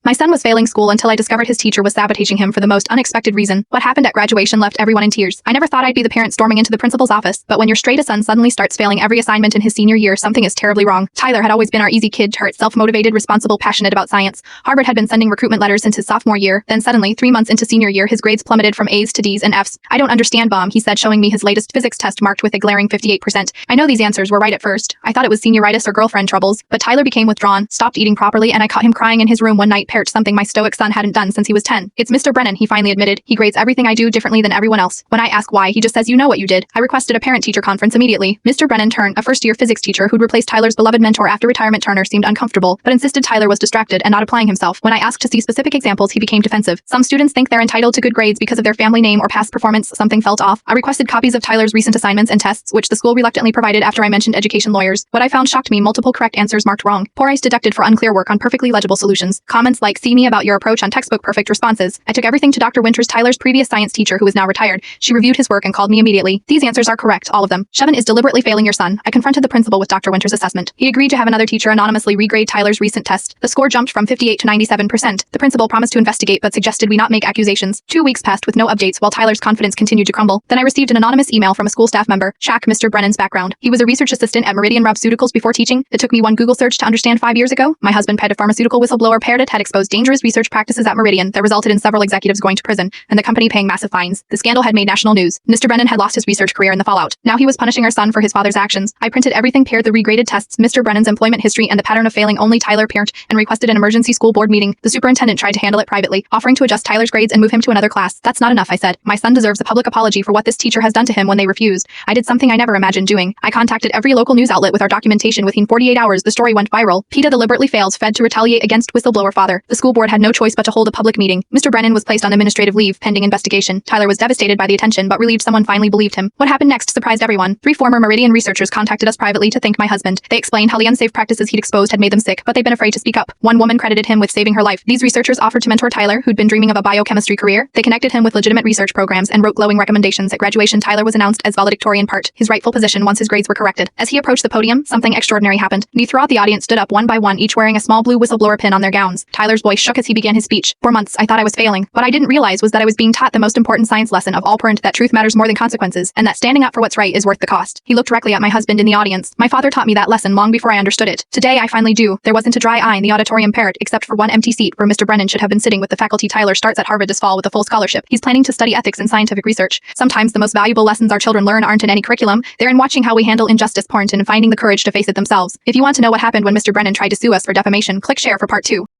My son was failing school until I discovered his teacher was sabotaging him for the most unexpected reason. What happened at graduation left everyone in tears. I never thought I'd be the parent storming into the principal's office, but when your straight-A son suddenly starts failing every assignment in his senior year, something is terribly wrong. Tyler had always been our easy kid, heart, self-motivated, responsible, passionate about science. Harvard had been sending recruitment letters since his sophomore year, then suddenly, 3 months into senior year, his grades plummeted from A's to D's and F's. I don't understand, Mom, he said, showing me his latest physics test marked with a glaring 58%. I know these answers were right at first. I thought it was senioritis or girlfriend troubles, but Tyler became withdrawn, stopped eating properly, and I caught him crying in his room one night, something my stoic son hadn't done since he was 10. It's Mr. Brennan, he finally admitted. He grades everything I do differently than everyone else. When I ask why, he just says, you know what you did. I requested a parent-teacher conference immediately. Mr. Brennan turned, a first-year physics teacher who'd replaced Tyler's beloved mentor after retirement. Turner seemed uncomfortable, but insisted Tyler was distracted and not applying himself. When I asked to see specific examples, he became defensive. Some students think they're entitled to good grades because of their family name or past performance. Something felt off. I requested copies of Tyler's recent assignments and tests, which the school reluctantly provided after I mentioned education lawyers. What I found shocked me: multiple correct answers marked wrong. Poor ice deducted for unclear work on perfectly legible solutions. Comments like, see me about your approach on textbook perfect responses. I took everything to Dr. Winters, Tyler's previous science teacher who is now retired. She reviewed his work and called me immediately. These answers are correct, all of them. Shevin is deliberately failing your son. I confronted the principal with Dr. Winters' assessment. He agreed to have another teacher anonymously regrade Tyler's recent test. The score jumped from 58 to 97%. The principal promised to investigate but suggested we not make accusations. 2 weeks passed with no updates while Tyler's confidence continued to crumble. Then I received an anonymous email from a school staff member. Shaq, Mr. Brennan's background. He was a research assistant at Meridian Pharmaceuticals before teaching. It took me one Google search to understand 5 years ago. My husband, a pharmaceutical whistleblower, Peridot, had exposed dangerous research practices at Meridian that resulted in several executives going to prison and the company paying massive fines. The scandal had made national news. Mr. Brennan had lost his research career in the fallout. Now he was punishing our son for his father's actions. I printed everything, paired the regraded tests, Mr. Brennan's employment history, and the pattern of failing only Tyler parent, and requested an emergency school board meeting. The superintendent tried to handle it privately, offering to adjust Tyler's grades and move him to another class. That's not enough, I said. My son deserves a public apology for what this teacher has done to him when they refused. I did something I never imagined doing. I contacted every local news outlet with our documentation. Within 48 hours, the story went viral. PETA deliberately fails Fed to retaliate against whistleblower father. The school board had no choice but to hold a public meeting. Mr. Brennan was placed on administrative leave pending investigation. Tyler was devastated by the attention but relieved someone finally believed him. What happened next surprised everyone. 3 former Meridian researchers contacted us privately to thank my husband. They explained how the unsafe practices he'd exposed had made them sick, but they'd been afraid to speak up. One woman credited him with saving her life. These researchers offered to mentor Tyler, who'd been dreaming of a biochemistry career. They connected him with legitimate research programs and wrote glowing recommendations. At graduation, Tyler was announced as valedictorian, part his rightful position once his grades were corrected. As he approached the podium, something extraordinary happened. Throughout the audience stood up one by one, each wearing a small blue whistleblower pin on their gowns. Tyler's voice shook as he began his speech. For months, I thought I was failing. What I didn't realize was that I was being taught the most important science lesson of all: that truth matters more than consequences, and that standing up for what's right is worth the cost. He looked directly at my husband in the audience. My father taught me that lesson long before I understood it. Today, I finally do. There wasn't a dry eye in the auditorium, parrot, except for one empty seat where Mr. Brennan should have been sitting with the faculty. Tyler starts at Harvard this fall with a full scholarship. He's planning to study ethics and scientific research. Sometimes the most valuable lessons our children learn aren't in any curriculum. They're in watching how we handle injustice, and in finding the courage to face it themselves. If you want to know what happened when Mr. Brennan tried to sue us for defamation, click share for part 2.